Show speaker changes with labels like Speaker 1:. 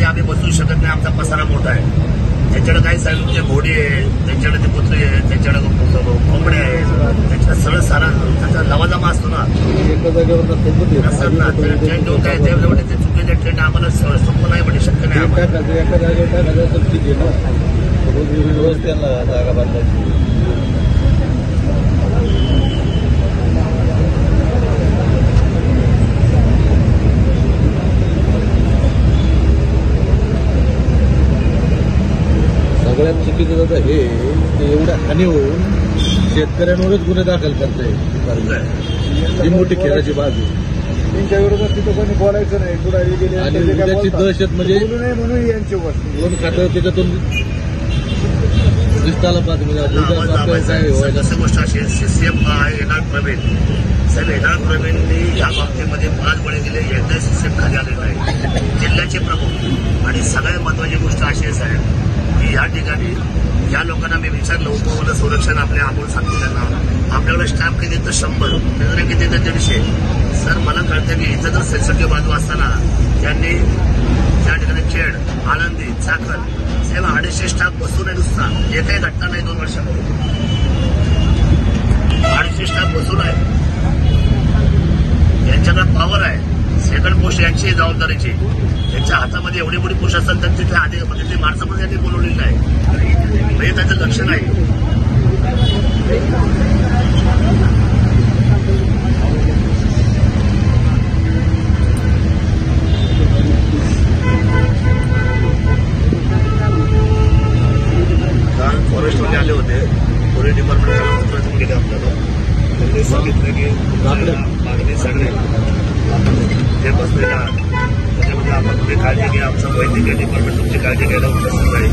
Speaker 1: आम्ही बसू शकत नाही, आमचा पसारा मोठा आहे. त्यांच्याकडे काही साहेब घोडी आहे, त्यांच्याकडे ते कुत्रे आहेत, त्यांच्याकडे कोंबड्या आहेत, त्याच्यात सगळं सारा त्याचा लवाजमा असतो ना. असं ना ट्रेन देऊन काय तेवढे ते चुकीच्या ट्रेन आम्हाला सोपं नाही म्हणजे शक्य नाही आम्हाला.
Speaker 2: जागा बांधायची. सगळ्यात चुकीचं जातं हे एवढ्या हानी होऊन शेतकऱ्यांवरच गुन्हे दाखल करताय. ही मोठी खेळाची बाजू.
Speaker 3: त्यांच्या विरोधात तिथं कोणी बोलायचं नाही, पुढारी गेले
Speaker 2: आणि त्याची दहशत म्हणजे
Speaker 3: म्हणून यांची
Speaker 2: दोन खातं त्याच्यातून दिसताला
Speaker 1: कसं गोष्ट अशी सीसीएम येणार प्रवीण साहेब, येणार प्रवीणनी ह्या बाबतीमध्ये 5 बळी दिले, एकदा सीसीएम खाली आलेला आहे, जिल्ह्याचे प्रमुख. आणि सगळ्यात महत्वाची गोष्ट अशी आहे साहेब की या ठिकाणी या लोकांना मी विचारलं उपवन संरक्षण आपल्या आपण सांगतो त्यांना आपल्याकडे स्टॅम्प किती तर 100, नजरे किती तर 150. सर मला कळतं की इथं जर सेन्सिटिव्ह बाजू असताना त्यांनी त्या ठिकाणी खेड, आळंदी, चाकण साहेब 250 स्टाफ बसून आहे नुसता. एकही घटना नाही 2 वर्षामध्ये. 250 स्टाफ बसून आहे, यांच्याकडे पॉवर आहे. सेकंड पोस्ट यांची जबाबदारीची, त्यांच्या हातामध्ये एवढी मोठी पोस्ट असेल तर तिथे आधी म्हणजे ते माणसं पण त्यांनी बोलवलेलं आहे, म्हणजे त्याचं लक्ष नाही. काल फॉरेस्टमध्ये आले होते, फॉरेस्ट डिपार्टमेंटला पत्र गेले आपल्याला. त्यांनी सांगितलं की मागणी सगळे ते बसलेला त्याच्यामध्ये आपण तुम्ही काळजी घ्या, आमचं वैद्यकीय डिपार्टमेंट तुमची काळजी घ्यायला उद्या सकाळी